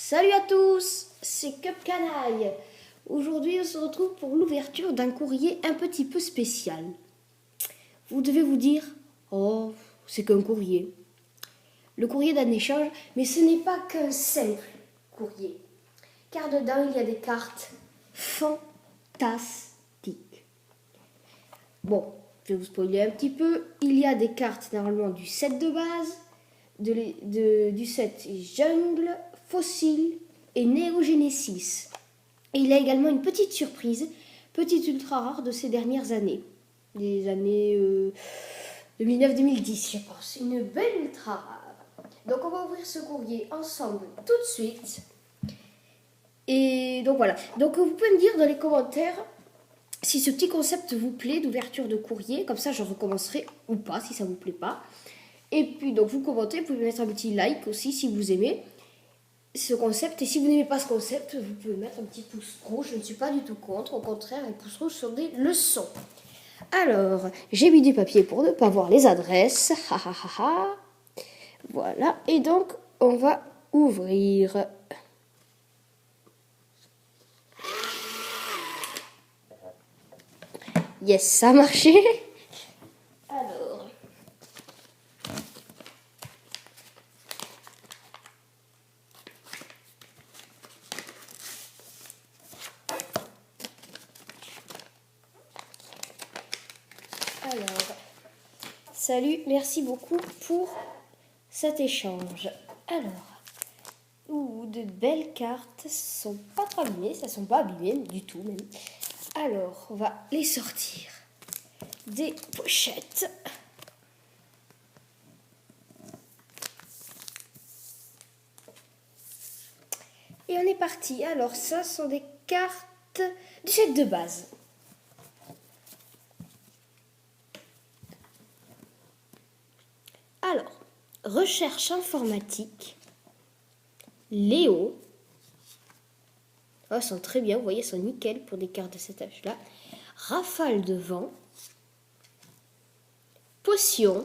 Salut à tous, c'est Cup Canaille. Aujourd'hui, on se retrouve pour l'ouverture d'un courrier un petit peu spécial. Vous devez vous dire, oh, c'est qu'un courrier. Le courrier d'un échange, mais ce n'est pas qu'un simple courrier. Car dedans, il y a des cartes fantastiques. Bon, je vais vous spoiler un petit peu. Il y a des cartes normalement du set de base, du set Jungle, Fossile et Néo-Genesis. Et il y a également une petite surprise, petite ultra rare de ces dernières années. Des années 2009-2010, je pense. Une belle ultra rare. Donc on va ouvrir ce courrier ensemble tout de suite. Et donc voilà. Donc vous pouvez me dire dans les commentaires si ce petit concept vous plaît d'ouverture de courrier. Comme ça je recommencerai ou pas si ça vous plaît pas. Et puis donc vous commentez, vous pouvez mettre un petit like aussi si vous aimez ce concept. Et si vous n'aimez pas ce concept, vous pouvez mettre un petit pouce rouge. Je ne suis pas du tout contre. Au contraire, un pouce rouge sur des leçons. Alors, j'ai mis du papier pour ne pas voir les adresses. Ha ha ha ha. Voilà. Et donc, on va ouvrir. Yes, ça a marché. Alors. Salut, merci beaucoup pour cet échange. Alors, de belles cartes, sont pas trop abîmées, ça sont pas abîmées du tout même. Alors, on va les sortir des pochettes. Et on est parti. Alors, ça sont des cartes du set de base. Alors, recherche informatique, Léo. Oh, elles sont très bien, vous voyez, elles sont nickel pour des cartes de cet âge-là. Rafale de vent, potion,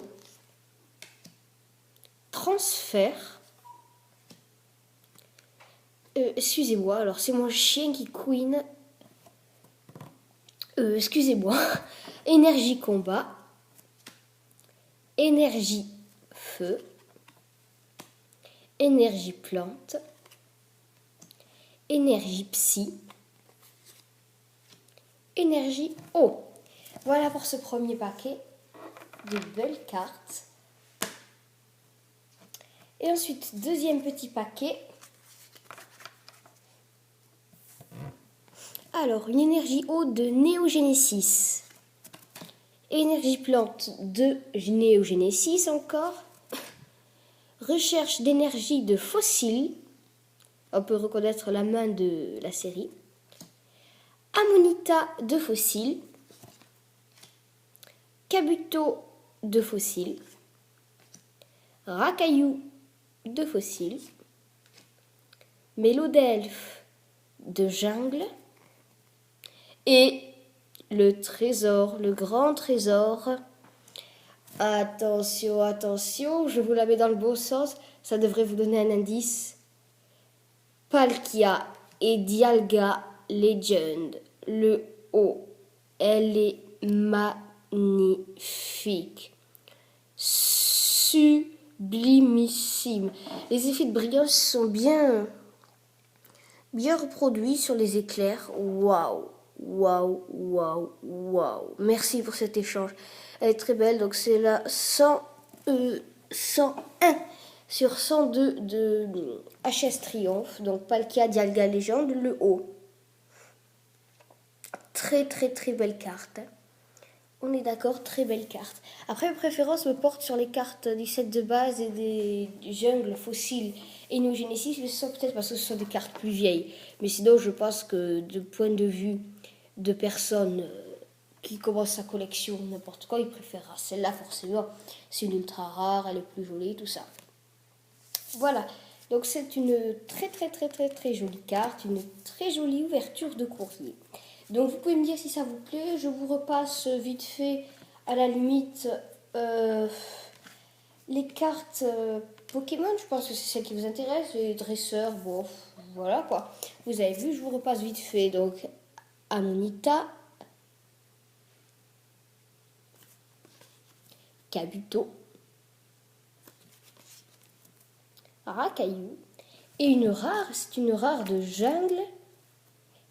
transfert. Excusez-moi, alors c'est mon chien qui couine. Excusez-moi. Énergie combat, énergie feu, énergie plante, énergie psy, énergie eau. Voilà pour ce premier paquet de belles cartes. Et ensuite, deuxième petit paquet. Alors, une énergie eau de Néo-Genesis. Énergie plante de Néo-Genesis encore. Recherche d'énergie de fossiles. On peut reconnaître la main de la série. Amonita de fossiles. Kabuto de fossiles. Rakayu de fossiles. Mélodelphe de jungle. Et le trésor, le grand trésor. Attention, attention, je vous la mets dans le bon sens. Ça devrait vous donner un indice. Palkia et Dialga Legend. Le haut, elle est magnifique. Sublimissime. Les effets de brillance sont bien reproduits sur les éclairs. Waouh, waouh, waouh, waouh. Merci pour cet échange. Elle est très belle. Donc c'est la 101 sur 102 de HS Triomphe. Donc Palkia Dialga Legend, le haut. Très très très belle carte. On est d'accord, très belle carte. Après, mes préférences me portent sur les cartes du set de base et des jungles fossiles et New Genesis. Mais ce sont peut-être parce que ce sont des cartes plus vieilles. Mais sinon, je pense que de point de vue de personnes qui commencent sa collection n'importe quoi, il préférera celle-là forcément. C'est une ultra rare, elle est plus jolie, tout ça. Voilà. Donc c'est une très très très très très jolie carte, une très jolie ouverture de courrier. Donc vous pouvez me dire si ça vous plaît. Je vous repasse vite fait à la limite les cartes Pokémon, je pense que c'est celle qui vous intéresse. Les dresseurs, bon, voilà quoi. Vous avez vu, je vous repasse vite fait. Donc, Amonita, Kabuto, Rakayu. Et une rare, c'est une rare de jungle,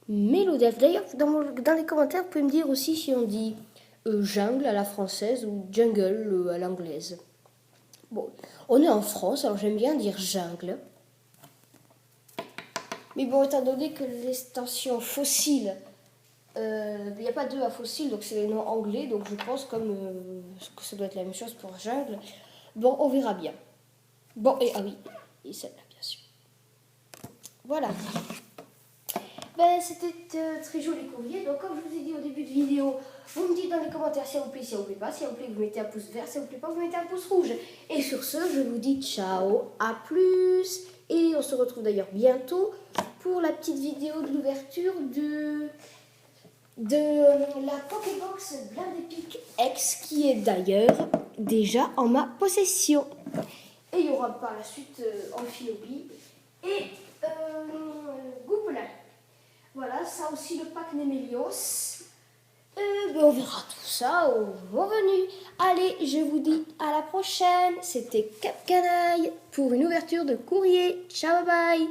Mélodef. D'ailleurs, dans les commentaires, vous pouvez me dire aussi si on dit jungle à la française ou jungle à l'anglaise. Bon, on est en France, alors j'aime bien dire jungle. Mais bon, étant donné que l'extension fossile, il n'y a pas d'E à fossile, donc c'est les noms anglais, donc je pense que ça doit être la même chose pour jungle. Bon, on verra bien. Bon, et ah oui, et celle-là, bien sûr. Voilà. Ben, c'était très joli courrier. Donc, comme je vous ai dit au début de vidéo, vous me dites dans les commentaires si ça vous plaît, si ça vous plaît pas. Si ça vous plaît, vous mettez un pouce vert. Si ça vous plaît pas, vous mettez un pouce rouge. Et sur ce, je vous dis ciao, à plus. Et on se retrouve d'ailleurs bientôt pour la petite vidéo de l'ouverture de la Pokébox Blindépique X, qui est d'ailleurs déjà en ma possession. Et il y aura par la suite Amphilobi et Goupelin. Voilà, ça aussi le pack Némélios. On verra tout ça au revenu. Allez, je vous dis à la prochaine. C'était Cap Canaille pour une ouverture de courrier. Ciao, bye.